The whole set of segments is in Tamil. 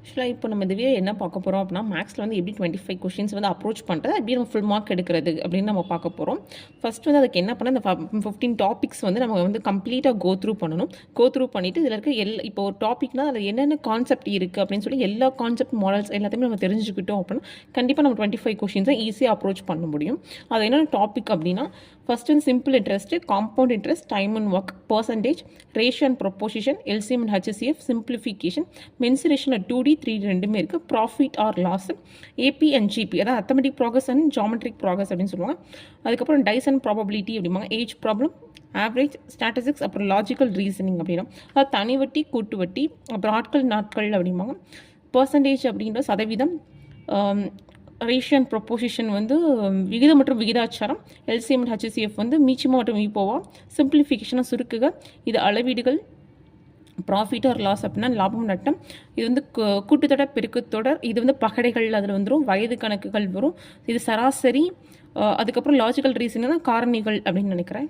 ஆக்சுவலாக இப்போ நம்ம இதுவே என்ன பார்க்க போகிறோம் அப்படின்னா மேக்ஸில் வந்து எப்படி 25 கொஷின்ஸ் வந்து அப்ரோச் பண்ணுறது எப்படி நம்ம ஃபுல் மார்க் எடுக்கிறது அப்படின்னு நம்ம பார்க்க போகிறோம். ஃபர்ஸ்ட் வந்து அதுக்கு என்ன பண்ண இந்த 15 டாபிக்ஸ் வந்து நம்ம வந்து கம்ப்ளீட்டாக கோ த்ரூ பண்ணணும். கோ த்ரூ பண்ணிவிட்டு இதில் இருக்க இப்போ ஒரு டாபிக்னால் அதில் என்னென்ன கான்செப்ட் இருக்குது அப்படின்னு சொல்லி எல்லா கான்செப்ட் மாடல்ஸ் எல்லாத்தையுமே நம்ம தெரிஞ்சுக்கிட்டோம் அப்படின்னா கண்டிப்பாக நம்ம 25 கொஷின்ஸை ஈஸியாக அப்ரோச் பண்ண முடியும். அது என்னென்ன டாபிக் அப்படின்னா ஃபர்ஸ்ட் வந்து simple interest, compound interest, time and work, percentage, ratio and proposition, LCM and HCF, simplification, மென்சுரேஷனில் 2D 3D ரெண்டுமே இருக்குது, profit or loss, AP and GP அதாவது arithmetic progress and geometric progress அப்படின்னு சொல்லுவாங்க. அதுக்கப்புறம் டைஸ் அண்ட் ப்ராபபிலிட்டி அப்படிம்பாங்க, ஏஜ் ப்ராப்ளம், ஆவரேஜ், ஸ்டாட்டிஸ்டிக்ஸ், அப்புறம் லாஜிக்கல் ரீசனிங் அப்படின்னா அது தனி வட்டி, கூட்டு வட்டி, அப்புறம் ஆட்கள் நாட்கள் அப்படிம்பாங்க. பர்சன்டேஜ் அப்படின்ற சதவீதம், ரேஷியோ அண்ட் ப்ரொப்போசிஷன் வந்து விகிதம் மற்றும் விகிதாச்சாரம், எல்சிஎம் அண்ட் ஹெச்சிஎஃப் வந்து மீச்சிமா மற்றும் மீப்போவா, சிம்பிளிஃபிகேஷனாக சுருக்குக, இது அளவீடுகள், ப்ராஃபிட் ஆர் லாஸ் அப்படின்னா லாபம் நட்டம், இது வந்து கூட்டுத்தொடர் பெருக்குத்தொடர், இது வந்து பகடைகள் அதில் வந்துடும், வயது கணக்குகள் வரும், இது சராசரி, அதுக்கப்புறம் லாஜிக்கல் ரீசன் காரணிகள் அப்படின்னு நினைக்கிறேன்.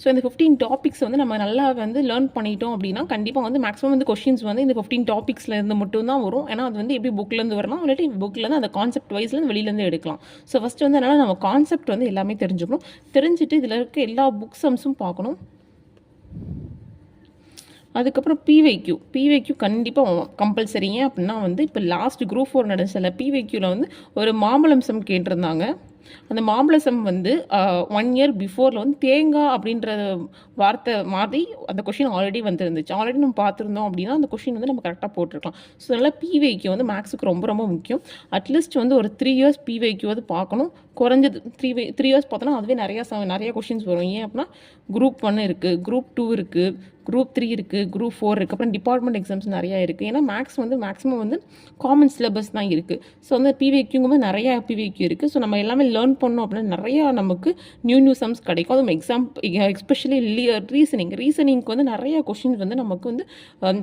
ஸோ இந்த 15 டாபிக்ஸ் வந்து நம்ம நல்லா வந்து லேர்ன் பண்ணிட்டோம் அப்படின்னா கண்டிப்பாக வந்து மேக்ஸிமம் வந்து கொஷின்ஸ் வந்து இந்த 15 டாபிக்ஸ்லேருந்து மட்டும்தான் வரும். ஏன்னா அது வந்து எப்படி புக்லேருந்து வரலாம், இல்லாட்டி புக்லேருந்து அந்த கான்செப்ட் வைஸ்லேருந்து வெளியிலேருந்து எடுக்கலாம். ஸோ ஃபஸ்ட்டு வந்து அதனால் நம்ம கான்செப்ட் வந்து எல்லாமே தெரிஞ்சுக்கணும். தெரிஞ்சுட்டு இதில் இருக்க எல்லா புக் சம்ஸும் பார்க்கணும். அதுக்கப்புறம் பிவைக்யூ கண்டிப்பாக கம்பல்சரி. ஏன் அப்படின்னா வந்து இப்போ லாஸ்ட் குரூப் 4 நடந்துச்சுல பிவைக்யூவில் வந்து ஒரு மாம்பழம் கேட்டிருந்தாங்க. அந்த மாம்பழம் வந்து 1 இயர் பிஃபோரில் வந்து தேங்காய் அப்படின்ற வார்த்தை மாதிரி அந்த கொஷின் ஆல்ரெடி வந்துருந்துச்சு. ஆல்ரெடி நம்ம பார்த்துருந்தோம் அப்படின்னா அந்த கொஷின் வந்து நம்ம கரெக்டாக போட்டிருக்கலாம். ஸோ அதனால் பிவைக்யூ வந்து மேக்ஸுக்கு ரொம்ப ரொம்ப முக்கியம். அட்லீஸ்ட் வந்து ஒரு 3 இயர்ஸ் பிவைக்யூ வந்து பார்க்கணும். குறைஞ்சது 3 இயர்ஸ் பார்த்தோன்னா அதுவே நிறைய கொஷின்ஸ் வரும். ஏன் அப்படின்னா குரூப் 1 இருக்குது, குரூப் 2 இருக்குது, குரூப் 3 இருக்குது, குரூப் 4 இருக்குது, அப்புறம் டிபார்ட்மெண்ட் எக்ஸாம்ஸ் நிறையா இருக்குது. ஏன்னா மேக்ஸ் வந்து மேக்ஸிமம் வந்து காமன் சிலபஸ் தான் இருக்குது. ஸோ வந்து பிவைக்யூங்கும்போது நிறையா பிவைக்யூ இருக்குது. ஸோ நம்ம எல்லாமே லேர்ன் பண்ணோம் அப்படின்னா நிறையா நமக்கு நியூ சம்ஸ் கிடைக்கும். அதுவும் எஸ்பெஷலி ரீசனிங்க்கு வந்து நிறைய கொஷின்ஸ் வந்து நமக்கு வந்து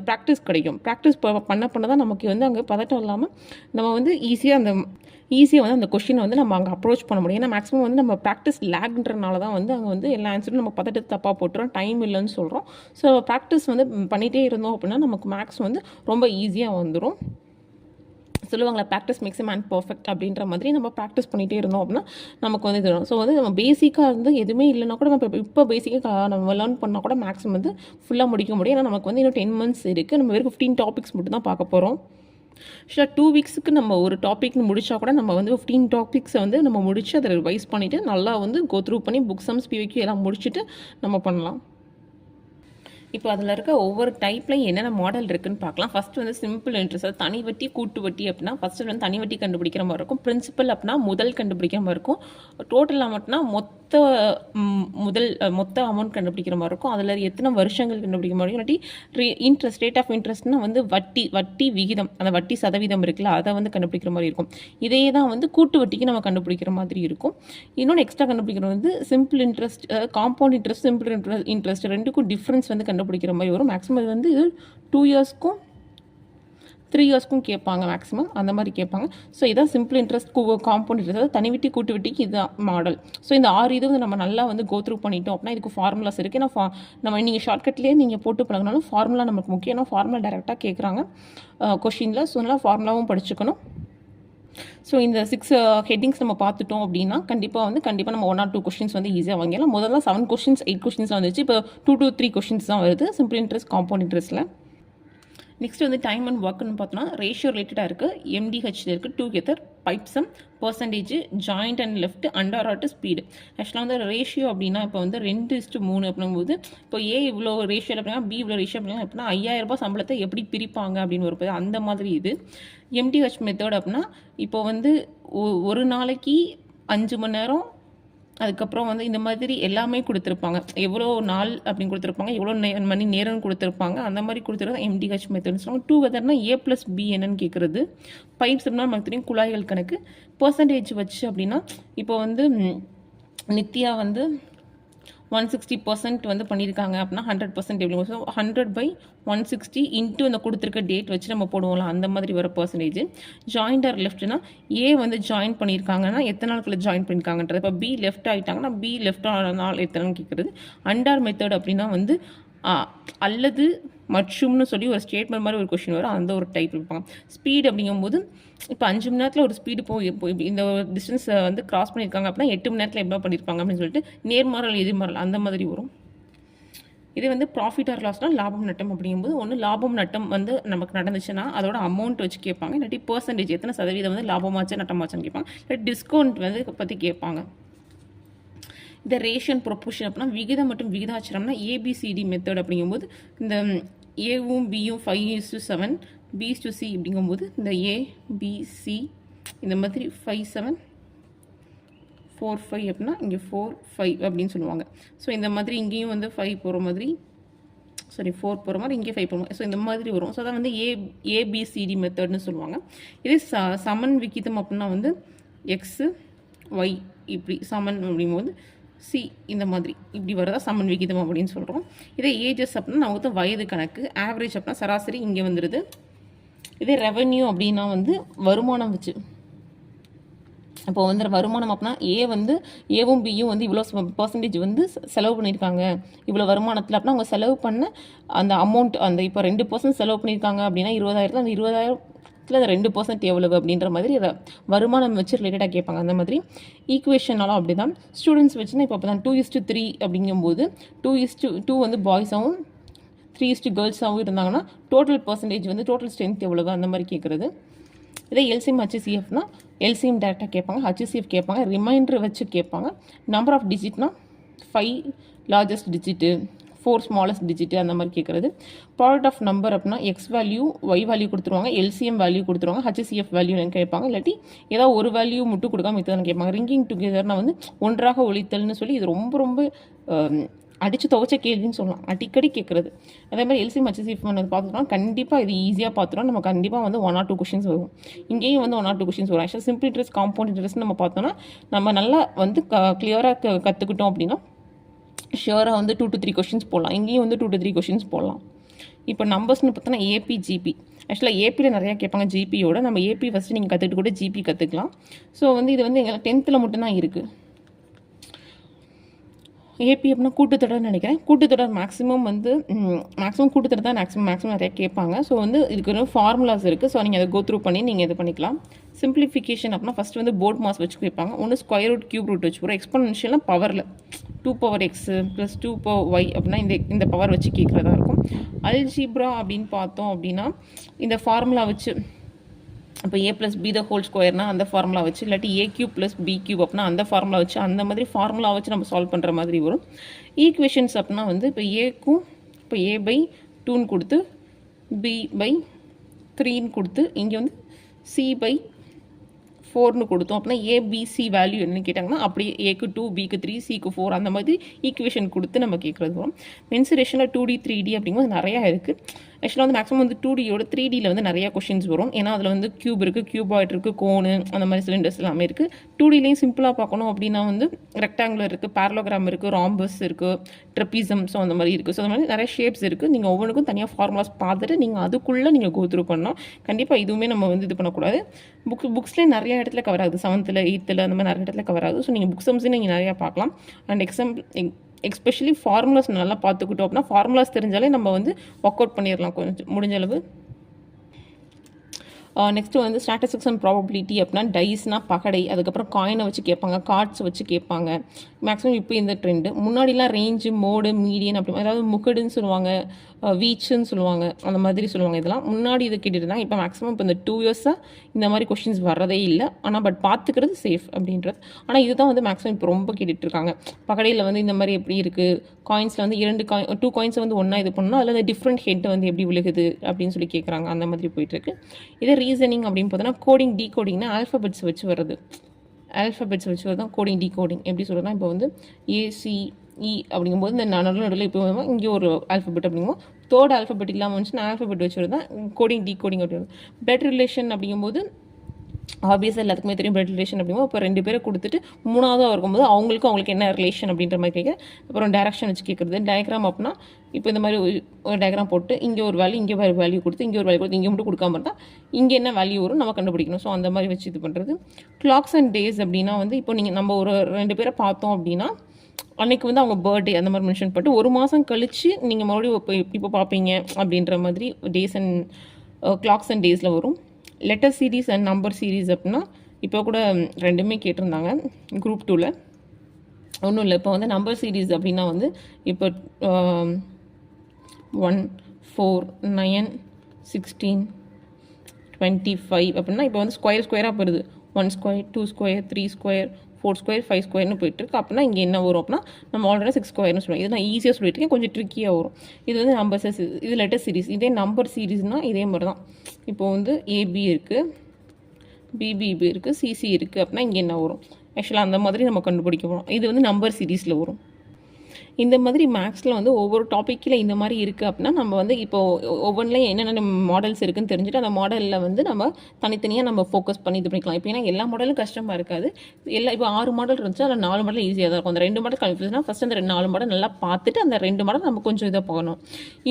ப்ராக்டிஸ் கிடைக்கும். ப்ராக்டிஸ் பண்ண தான் நமக்கு வந்து அங்கே பதட்டம் இல்லாமல் நம்ம வந்து ஈஸியாக வந்து அந்த கொஷினை வந்து நம்ம அங்கே அப்ரோச் பண்ண முடியும். ஏன்னா மேக்ஸிமம் வந்து நம்ம ப்ராக்டிஸ் லேக்ன்றனால தான் வந்து அங்கே வந்து எல்லா ஆன்சரும் நம்ம பதட்டத்தை தப்பாக போட்டுறோம், டைம் இல்லைன்னு சொல்கிறோம். ஸோ ப்ராக்டிஸ் வந்து பண்ணிகிட்டே இருந்தோம் அப்படின்னா நமக்கு மேக்ஸ் வந்து ரொம்ப ஈஸியாக வந்துடும். சொல்லுவாங்களா ப்ராக்டிஸ் மேக்ஸ் மேன் பர்ஃபெக்ட் அப்படின்ற மாதிரி நம்ம ப்ராக்டிஸ் பண்ணிகிட்டே இருந்தோம் அப்படின்னா நமக்கு வந்து இது. ஸோ வந்து நம்ம பேசிக்காக இருந்து எதுவுமே இல்லைனா கூட நம்ம இப்போ பேசிக்காக நம்ம லேர்ன் பண்ணால் கூட மேக்ஸ் வந்து ஃபுல்லாக முடிக்க முடியும். ஏன்னா நமக்கு வந்து இன்னும் 10 months இருக்குது. நம்ம வெறும் 15 டாபிக்ஸ் மட்டும் தான் பார்க்க போகிறோம். ஆக்சுவலாக 2 வீக்ஸுக்கு நம்ம ஒரு டாபிக்னு முடித்தா கூட நம்ம வந்து 15 டாபிக்ஸை வந்து நம்ம முடித்து அதை ரிவைஸ் பண்ணிவிட்டு நல்லா வந்து கோ த்ரூ பண்ணி புக் சம்ஸ் பிவைக்யூ எல்லாம் முடிச்சுட்டு நம்ம பண்ணலாம். இப்போ அதில் இருக்க ஒவ்வொரு டைப்லையும் என்னென்ன மாடல் இருக்குன்னு பார்க்கலாம். ஃபஸ்ட்டு வந்து சிம்பிள் இன்ட்ரெஸ்ட், அது தனி வட்டி கூட்டு வட்டி அப்படின்னா ஃபஸ்ட்டு வந்து தனி வட்டி கண்டுபிடிக்கிற மாதிரி இருக்கும். பிரின்சிபல் அப்படின்னா முதல் கண்டுபிடிக்கிற மாதிரி இருக்கும். டோட்டல் அமௌண்ட்னா மொத்த அமௌண்ட் கண்டுபிடிக்கிற மாதிரி இருக்கும். அதில் எத்தனை வருஷங்கள் கண்டுபிடிக்க மாதிரி இருக்கும். இல்லாட்டி இன்ட்ரெஸ்ட், ரேட் ஆஃப் இன்ட்ரெஸ்ட்னா வந்து வட்டி விகிதம், அந்த வட்டி சதவீதம் இருக்குல்ல அதை வந்து கண்டுபிடிக்கிற மாதிரி இருக்கும். இதே தான் வந்து கூட்டு வட்டிக்கு நம்ம கண்டுபிடிக்கிற மாதிரி இருக்கும். இன்னொன்று எக்ஸ்ட்ரா கண்டுபிடிக்கிறது வந்து simple interest, compound interest, simple interest ரெண்டுக்கும் டிஃப்ரென்ஸ் வந்து கண்டுபிடிக்கிற மாதிரி வரும். மேக்ஸிமம் இது வந்து 2 இயர்ஸ்க்கும் 3 இயர்ஸ்க்கும் கேட்பாங்க மேக்ஸிமம், அந்த மாதிரி கேட்பாங்க. ஸோ இதான் சிம்பிள் இன்ட்ரெஸ்ட், காம்பவுண்ட் இன்ட்ரெஸ்ட், அதாவது தனி வட்டி கூட்டு வட்டிக்கு இதுதான் மாடல். ஸோ இந்த 6 இது வந்து நம்ம நல்லா வந்து கோ த்ரூ பண்ணிட்டோம் அப்படின்னா இதுக்கு ஃபார்முலாஸ் இருக்குது. ஏன்னா நம்ம நீங்கள் ஷார்ட்கட்லேயே நீங்கள் போட்டு பழகினாலும் ஃபார்முலா நமக்கு முக்கியம். ஏன்னா ஃபார்முலா டேரெக்டாக கேட்குறாங்க கொஷினில். ஸோ நல்லா ஃபார்முலாவும் படிச்சுக்கணும். ஸோ இந்த 6 ஹெட்டிங்ஸ் நம்ம பார்த்துட்டோம் அப்படின்னா கண்டிப்பாக நம்ம 1 or 2 கொஷின்ஸ் வந்து ஈஸியாக வாங்கிடலாம். முதல்ல 7 கொஷின்ஸ் 8 கொஷின்ஸ்லாம் வந்துச்சு. இப்போ 2 to 3 கொஷின்ஸ் தான் வருது சிம்பிள் இன்ட்ரெஸ்ட், காம்பவுண்ட் இன்ட்ரெஸ்ட்டில். நெக்ஸ்ட் வந்து டைம் அண்ட் ஒர்க்னு பார்த்தோன்னா ரேஷியோ ரிலேட்டடாக இருக்குது. எம்டிஹெச்சில் இருக்குது, டுகெதர், பைப்ஸம், percentage, joint and left, under art, speed. ஆக்சுவலாக வந்து ரேஷியோ அப்படின்னா இப்போ வந்து 2:3 அப்படிங்கும்போது இப்போ ஏ இவ்வளோ ரேஷியோவில் அப்படின்னா பி இவ்வளோ ரேஷியோ அப்படின்னா 5000 ரூபாய் சம்பளத்தை எப்படி பிரிப்பாங்க அப்படின்னு ஒரு அந்த மாதிரி இது. எம்டிஹெச் மெத்தட் அப்படின்னா இப்போ வந்து ஒரு நாளைக்கு 5 மணி நேரம், அதுக்கப்புறம் வந்து இந்த மாதிரி எல்லாமே கொடுத்துருப்பாங்க. எவ்வளோ நாள் அப்படின்னு கொடுத்துருப்பாங்க, எவ்வளோ மணி நேரம் கொடுத்துருப்பாங்க, அந்த மாதிரி கொடுத்துருக்காங்க எம்டிஹெச் மெத்தட்னு சொல்லுவாங்க. 2 வெதர்னா A+B என்னன்னு கேட்குறது. பைப்ஸ் அப்படின்னா நமக்கு தெரியும் குழாய்கள் கணக்கு. பர்சன்டேஜ் வச்சு அப்படின்னா இப்போ வந்து நித்யா வந்து 160% வந்து பண்ணியிருக்காங்க அப்படின்னா 100% எப்படி? ஸோ 100/160 இன்ட்டு அந்த கொடுத்துருக்க டேட் வச்சு நம்ம போடுவோம்ல அந்த மாதிரி வர பர்சன்டேஜ். ஜாயிண்ட் ஆர் லெஃப்ட்னா ஏ வந்து ஜாயின் பண்ணியிருக்காங்கன்னா எத்தனை நாளுக்குள்ள ஜாயின் பண்ணியிருக்காங்கன்றது. இப்போ பி லெஃப்ட் ஆகிட்டாங்கன்னா பி லெஃப்ட் ஆன நாள் எத்தனைன்னு கேட்குறது. அண்டார் மெத்தட் அப்படின்னா வந்து அல்லது மற்றும்னு சொல்லி ஒரு ஸ்டேட்மெண்ட் மாதிரி ஒரு கொஷின் வரும், அந்த ஒரு டைப் இருப்பாங்க. ஸ்பீட் அப்படிங்கும்போது இப்போ 5 மணி நேரத்தில் ஒரு ஸ்பீடு இந்த டிஸ்டன்ஸ் வந்து கிராஸ் பண்ணியிருக்காங்க அப்படின்னா 8 மணி நேரத்தில் எவ்வளோ பண்ணியிருப்பாங்க அப்படின்னு சொல்லிட்டு நேர்மாறல் எதிர்மாறல் அந்த மாதிரி வரும். இதே வந்து ப்ராஃபிட் ஆர் லாஸ்னால் லாபம் நட்டம் அப்படிங்கும்போது ஒன்று லாபம் நட்டம் வந்து நமக்கு நடந்துச்சுன்னா அதோட அமௌண்ட் வச்சு கேட்பாங்க, இல்லாட்டி பர்சன்டேஜ் எத்தனை சதவீதம் வந்து லாபமாச்சு நட்டமாச்சுன்னு கேட்பாங்க, இல்லாட்டி டிஸ்கவுண்ட் வந்து பற்றி கேட்பாங்க. இந்த ரேஷன் ப்ரொப்போர்ஷன் அப்படின்னா விகிதம் மற்றும் விகிதாச்சாரம்னா ஏபிசிடி மெத்தட் அப்படிங்கும்போது இந்த ஏவும் பியும் 5:7 B/C அப்படிங்கும்போது இந்த ABC இந்த மாதிரி 5:7 4:5 அப்படின்னா இங்கே 4:5 அப்படின்னு சொல்லுவாங்க. ஸோ இந்த மாதிரி இங்கேயும் வந்து 5 போகிற மாதிரி 4 போகிற மாதிரி இங்கே 5 போகிற மாதிரி, ஸோ இந்த மாதிரி வரும். ஸோ அதான் வந்து ஏபிசிடி மெத்தட்னு சொல்லுவாங்க. இதே சமன் விகிதம் அப்படின்னா வந்து எக்ஸு ஒய் இப்படி சமன் அப்படிங்கும்போது சி இந்த மாதிரி இப்படி வரதா சமன் விகிதம் அப்படின்னு சொல்கிறோம். இதே ஏஜஸ் அப்படின்னா நமக்கு வயது கணக்கு, ஆவரேஜ் அப்படின்னா சராசரி இங்கே வந்துடுது. இதே ரெவன்யூ அப்படின்னா வந்து வருமானம் வச்சு, இப்போ வந்து வருமானம் அப்படின்னா ஏவும் பியும் வந்து இவ்வளோ பர்சன்டேஜ் வந்து செலவு பண்ணியிருக்காங்க இவ்வளோ வருமானத்தில் அப்படின்னா அவங்க செலவு பண்ண அந்த அமௌண்ட், அந்த இப்போ 2% செலவு பண்ணியிருக்காங்க அப்படின்னா 20,000 அந்த 20,000 அந்த 2% எவ்வளவு அப்படின்ற மாதிரி வருமானம் வச்சு ரிலேட்டடாக கேட்பாங்க. அந்த மாதிரி ஈக்குவேஷனாலும் அப்படி தான். ஸ்டூடெண்ட்ஸ் வச்சுன்னா இப்போ தான் 2:3 அப்படிங்கும்போது 2:2 வந்து பாய்ஸாகவும் 3 கேர்ள்ஸாகவும் இருந்தாங்கன்னா டோட்டல் பர்சன்டேஜ் வந்து டோட்டல் ஸ்ட்ரென்த் எவ்வளவு அந்த மாதிரி கேட்குறது. இதே எல்சிஎம் ஹச்சிசிஎஃப்னா எல்சிஎம் டேரெக்டாக கேட்பாங்க, ஹச்சிசிஎஃப் கேட்பாங்க, ரிமைண்டர் வச்சு கேட்பாங்க. நம்பர் ஆஃப் டிஜிட்னா 5 லார்ஜஸ்ட் டிஜிட்டு 4 ஸ்மாலஸ்ட் டிஜிட்டு அந்த மாதிரி கேட்குறது. ப்ராடக்ட் ஆஃப் நம்பர் அப்படின்னா எக்ஸ் வேல்யூ ஒய் வேல்யூ கொடுத்துருவாங்க, எல்சிஎம் வேல்யூ கொடுத்துருவாங்க, ஹச்சிசிஎஃப் வேல்யூ கேட்பாங்க, இல்லாட்டி ஏதாவது ஒரு வேல்யூ மட்டும் கொடுக்காம மித்ததான் கேட்பாங்க. ரிங்கிங் டுகெதர்னா வந்து ஒன்றாக ஒழித்தல்னு சொல்லி இது ரொம்ப ரொம்ப அடித்து துவைச்ச கேள்வின்னு சொல்லலாம், அடிக்கடி கேட்குறது. அதே மாதிரி எல்சிஎம் ஹச்சிசிஎஃப் பார்த்துட்டோம்னா கண்டிப்பாக இது ஈஸியாக பார்த்துட்டோம், நம்ம கண்டிப்பாக வந்து 1 or 2 கொஷின்ஸ் வரும். இங்கேயும் வந்து 1 or 2 கொஷின்ஸ் வரும். ஆக்சுவலாக சிம்பிள் இன்ட்ரெஸ்ட் காம்பவுண்ட் இன்ட்ரெஸ்ட் நம்ம பார்த்தோன்னா நம்ம நல்லா வந்து கிளியராக கற்றுக்கிட்டோம் அப்படின்னா ஷியோராக வந்து 2 to 3 கொஷின்ஸ் போடலாம். இங்கேயும் வந்து 2 to 3 கொஷின்ஸ் போடலாம். இப்போ நம்பர்ஸ்னு பார்த்தோன்னா ஏபி ஜிபி, ஆக்சுவலாக ஏபியில் நிறையா கேட்பாங்க ஜிபியோட, நம்ம ஏபி ஃபஸ்ட்டு நீங்கள் கற்றுக்கிட்டு கூட ஜிபி கற்றுக்கலாம். ஸோ வந்து இது வந்து எங்களுக்கு 10th மட்டும்தான் இருக்குது. ஏபி அப்படின்னா கூட்டுத்தொடர்னு நினைக்கிறேன். கூட்டுத்தொடர் மேக்ஸிமம் கூட்டுத்தொடர் தான் மேக்ஸிமம் நிறைய கேட்பாங்க. ஸோ வந்து இதுக்கு ஒரு ஃபார்முலாஸ் இருக்குது. ஸோ நீங்கள் அதை கோ த்ரூ பண்ணி நீங்கள் இது பண்ணிக்கலாம். சிம்பிளிஃபிகேஷன் அப்படின்னா ஃபஸ்ட்டு வந்து போர்ட் மாஸ் வச்சு கேட்பாங்க. ஒன்று ஸ்கொயர் ரூட் கியூப் ரூட் வச்சு போகிறோம். எக்ஸ்பொனென்ஷியலாக பவரில் 2x + 2y அப்படின்னா இந்த பவர் வச்சு கேட்குறதா இருக்கும். அல்ஜிப்ரா அப்படின்னு பார்த்தோம் அப்படின்னா இந்த ஃபார்முலா வச்சு இப்போ a + b ² அந்த ஃபார்முலா வச்சு, இல்லாட்டி a³ + b³ அப்படின்னா அந்த ஃபார்முலா வச்சு, அந்த மாதிரி ஃபார்முலா வச்சு நம்ம சால்வ் பண்ணுற மாதிரி வரும். ஈக்குவேஷன்ஸ் அப்படின்னா வந்து இப்போ ஏக்கும் இப்போ a/2ன்னு கொடுத்து b/3ன்னு கொடுத்து இங்கே வந்து c/4ன்னு கொடுத்தோம் அப்படின்னா ஏபிசி வேல்யூ என்னன்னு கேட்டாங்கன்னா அப்படியே ஏக்கு 2 பிக்கு 3 சிக்கு 4 அந்த மாதிரி ஈக்குவேஷன் கொடுத்து நம்ம கேட்குறது வரும். மென்சுரேஷனில் 2D 3D அப்படிங்கும்போது நிறையா இருக்குது. ஆக்சுவலாக வந்து மேக்ஸிமம் வந்து 2Dயோட 3Dயில் வந்து நிறையா கொஷின்ஸ் வரும். ஏன்னா அதில் வந்து கியூப் இருக்குது, கியூபாய்ட் இருக்குது, கோனு அந்த மாதிரி சிலிண்டர்ஸ் எல்லாமே இருக்குது. 2Dலையும் சிம்பிளாக பார்க்கணும் அப்படின்னா வந்து ரெக்டாங்குலர் இருக்குது, பேரலோகிராம் இருக்குது, ராம்பஸ் இருக்குது, ட்ரெப்பிசம், ஸோ அந்த மாதிரி இருக்குது. ஸோ அந்த மாதிரி நிறைய ஷேப்ஸ் இருக்குது. நீங்கள் ஒவ்வொன்றுக்கும் தனியாக ஃபார்முலாஸ் பார்த்துட்டு நீங்கள் அதுக்குள்ளே நீங்கள் கோ த்ரூ பண்ணணும். கண்டிப்பாக இதுவுமே நம்ம வந்து இது பண்ணக்கூடாது. புக்ஸ்லேயே நிறைய இடத்துல கவர் ஆகுது, 7th 8th அந்த மாதிரி நிறைய இடத்துல கவர் ஆகுது. ஸோ நீங்கள் புக் சம்ஸே நீங்கள் நிறையா பார்க்கலாம். அண்ட் எஸ்பெஷலி ஃபார்முலாஸ் நல்லா பார்த்துக்கிட்டோம் அப்படின்னா ஃபார்முலாஸ் தெரிஞ்சாலே நம்ம வந்து ஒர்க் அவுட் பண்ணிடலாம் கொஞ்சம் முடிஞ்ச அளவு. நெக்ஸ்ட்டு வந்து ஸ்டாட்டிஸ்டிக்ஸ் அண்ட் ப்ராபபிலிட்டி அப்படின்னா டைஸ்னால் பகடை, அதுக்கப்புறம் காயினை வச்சு கேட்பாங்க, கார்ட்ஸ் வச்சு கேட்பாங்க. மேக்ஸிமம் இப்போ இந்த ட்ரெண்டு. முன்னாடிலாம் ரேஞ்சு, மோடு, மீடியன் அப்படி அதாவது முகடுன்னு சொல்லுவாங்க, வீச்சுன்னு சொல்லுவாங்க, அந்த மாதிரி சொல்லுவாங்க. இதெல்லாம் முன்னாடி இது கேட்டுட்டு தான். இப்போ மேக்ஸிமம் இப்போ இந்த 2 years இந்த மாதிரி கொஷின்ஸ் வர்றதே இல்லை. ஆனால் பட் பார்த்துக்கிறது சேஃப் அப்படின்றது. ஆனால் இதுதான் வந்து மேக்ஸிமம் இப்போ ரொம்ப கேட்டுட்ருக்காங்க. பகடையில் வந்து இந்த மாதிரி எப்படி இருக்குது, காயின்ஸில் வந்து 2 காயின்ஸை வந்து ஒன்றா இது பண்ணணும், அதில் அந்த டிஃப்ரெண்ட் ஹெட் வந்து எப்படி விழுகுது அப்படின்னு சொல்லி கேட்குறாங்க. அந்த மாதிரி போயிட்டுருக்கு. இதே ரீசனிங் அப்படின்னு பார்த்தோன்னா கோடிங் டீகோடிங்னா ஆல்ஃபபெட்ஸ் வச்சு வருது. ஆல்ஃபபெட்ஸ் வச்சு தான் கோடிங் டீகோடிங். எப்படி சொல்கிறதுனா இப்போ வந்து ACE அப்படிங்கும்போது இந்த நடுவில் இப்போ இங்கே ஒரு ஆல்ஃபபெட் அப்படிங்கும்போது 3rd ஆல்ஃபபெட் இல்லாமல் வந்துச்சுன்னா ஆல்ஃபபெட் வச்சு தான் கோடிங் டீகோடிங் அப்படின்னு. பிளட் ரிலேஷன் அப்படிங்கும்போது ஆப்வியஸாக எல்லாத்துக்குமே தெரியும் பிளட் ரிலேஷன் அப்படிங்கும்போது இப்போ 2 பேரை கொடுத்துட்டு 3ஆவதாக இருக்கும்போது அவங்களுக்கு என்ன ரிலேஷன் அப்படின்ற மாதிரி கேட்க. அப்புறம் டேரக்ஷன் வச்சு கேட்குறது. டயக்ராம் அப்படின்னா இப்போ இந்த மாதிரி ஒரு டயக்ராம் போட்டு இங்கே ஒரு வேல்யூ, இங்கே ஒரு வேல்யூ கொடுத்து, இங்கே ஒரு வேல்யூ கொடுத்து, இங்கே மட்டும் கொடுக்காம இருந்தால் இங்கே என்ன வேல்யூ வரும் நம்ம கண்டுபிடிக்கணும். ஸோ அந்த மாதிரி வச்சு இது பண்ணுறது. கிளாக்ஸ் அண்ட் டேஸ் அப்படின்னா வந்து இப்போ நம்ம ஒரு 2 பேரை பார்த்தோம் அப்படின்னா அன்னைக்கு வந்து அவங்க பர்த்டே அந்த மாதிரி மென்ஷன் பண்ணிட்டு 1 மாதம் கழித்து நீங்கள் மறுபடியும் இப்போ பார்ப்பீங்க அப்படின்ற மாதிரி டேஸ் அண்ட் கிளாக்ஸ் அண்ட் டேஸில் வரும். Letter series and number series அப்படின்னா இப்போ கூட ரெண்டுமே கேட்டிருந்தாங்க குரூப் 2ல். ஒன்றும் இல்லை, இப்போ வந்து நம்பர் சீரீஸ் அப்படின்னா வந்து இப்போ 1, 4, 9, 16, 25 அப்படின்னா இப்போ வந்து ஸ்கொயராக போயிடுது. 1 ஸ்கொயர், 2 ஸ்கொயர், 3 ஸ்கொயர், 4 ஸ்கொயர், 5 ஸ்கொயர்னு போயிட்டுருக்கு. அப்படின்னா இங்கே என்ன வரும் அப்படின்னா நம்ம ஆல்ரெடி 6 ஸ்கொயர்னு சொல்லுவோம். இது நான் ஈஸியாக சொல்லிட்டு இருக்கேன், கொஞ்சம் ட்ரிக்கியாக வரும். இது வந்து நம்பர்ஸ், இது லெட்டர் சீரீஸ். இதே நம்பர் சீரீஸ்னால் இதே மாதிரி தான். இப்போ வந்து ஏபி இருக்குது, பிபிபி இருக்குது, சிசி இருக்குது அப்படின்னா இங்கே என்ன வரும்? ஆக்சுவலாக அந்த மாதிரி நம்ம கண்டுபிடிக்க போகிறோம். இது வந்து நம்பர் சீரீஸில் வரும். இந்த மாதிரி மேக்ஸில் வந்து ஒவ்வொரு டாப்பிக்கில் இந்த மாதிரி இருக்குது அப்படின்னா நம்ம வந்து இப்போது ஒவ்வொன்றிலையும் என்னென்ன மாடல்ஸ் இருக்குதுன்னு தெரிஞ்சுட்டு அந்த மாடலில் வந்து நம்ம தனித்தனியாக நம்ம ஃபோக்கஸ் பண்ணி இது பண்ணிக்கலாம். இப்போ ஏன்னா எல்லா மாடலும் கஷ்டமாக இருக்காது. இப்போ 6 மாடல் இருந்துச்சு, அதில் 4 மாடல் ஈஸியாக தான் இருக்கும். அந்த 2 மாடல் கன்ஃபியூஸ்னா ஃபஸ்ட் அந்த 4 மாடல் நல்லா பார்த்துட்டு அந்த 2 மாடல் நம்ம கொஞ்சம் இதாக போகணும்.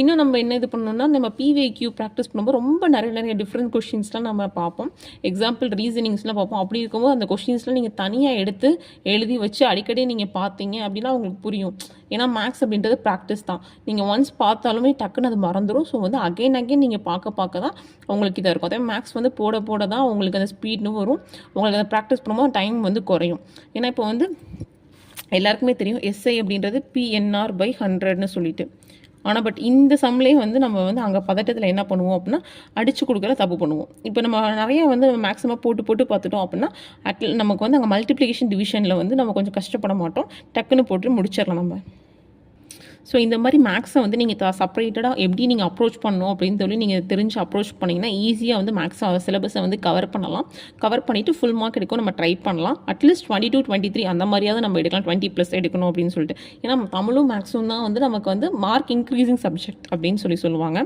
இன்னும் நம்ம என்ன இது பண்ணணும்னா நம்ம பிவிக்யூ ப்ராக்டிஸ் பண்ணும்போது ரொம்ப நிறைய டிஃப்ரெண்ட் கொஷின்ஸ்லாம் நம்ம பார்ப்போம். எக்ஸாம்பிள் ரீசனிங்ஸ்லாம் பார்ப்போம். அப்படி இருக்கும்போது அந்த கொஷின்ஸ்லாம் நீங்கள் தனியாக எடுத்து எழுதி வச்சு அடிக்கடி நீங்கள் பார்த்தீங்க அப்படின்னா உங்களுக்கு புரியும். ஏன்னா மேக்ஸ் அப்படின்றது ப்ராக்டிஸ் தான். நீங்கள் ஒன்ஸ் பார்த்தாலுமே டக்குன்னு அது மறந்துடும். ஸோ வந்து அகைன் நீங்கள் பார்க்க தான் உங்களுக்கு இதாக இருக்கும். அதே மேக்ஸ் வந்து போட தான் உங்களுக்கு அந்த ஸ்பீட்னு வரும். உங்களுக்கு அதை ப்ராக்டிஸ் பண்ணும்போது டைம் வந்து குறையும். ஏன்னா இப்போ வந்து எல்லாருக்குமே தெரியும் எஸ்ஐ அப்படின்றது PNR/100ன்னு சொல்லிட்டு. ஆனால் பட் இந்த சம்லேயே வந்து நம்ம வந்து அங்கே பதட்டத்தில் என்ன பண்ணுவோம் அப்படின்னா அடித்து கொடுக்குற தப்பு பண்ணுவோம். இப்போ நம்ம நிறைய வந்து மேக்ஸிமம் போட்டு பார்த்துட்டோம் அப்படின்னா நமக்கு வந்து அங்கே மல்டிப்ளிகேஷன் டிவிஷனில் வந்து நம்ம கொஞ்சம் கஷ்டப்பட மாட்டோம், டக்குன்னு போட்டு முடிச்சிடலாம் நம்ம. ஸோ இந்த மாதிரி மேக்ஸை வந்து நீங்கள் செப்பரேட்டடாக எப்படி நீங்கள் அப்ரோச் பண்ணணும் அப்படின்னு சொல்லி நீங்கள் தெரிஞ்சு அப்ரோச் பண்ணிங்கன்னா ஈஸியாக வந்து மேக்ஸ் சிலபஸை வந்து கவர் பண்ணலாம். கவர் பண்ணிவிட்டு ஃபுல் மார்க் எடுக்கும் நம்ம ட்ரை பண்ணலாம். அட்லீஸ்ட் 22, 23 அந்த மாதிரியாவது நம்ம எடுக்கலாம். 20+ எடுக்கணும் அப்படின்னு சொல்லிட்டு. ஏன்னா தமிழும் மேக்ஸும் தான் வந்து நமக்கு வந்து மார்க் இன்க்ரீசிங் சப்ஜெக்ட் அப்படின்னு சொல்லுவாங்க.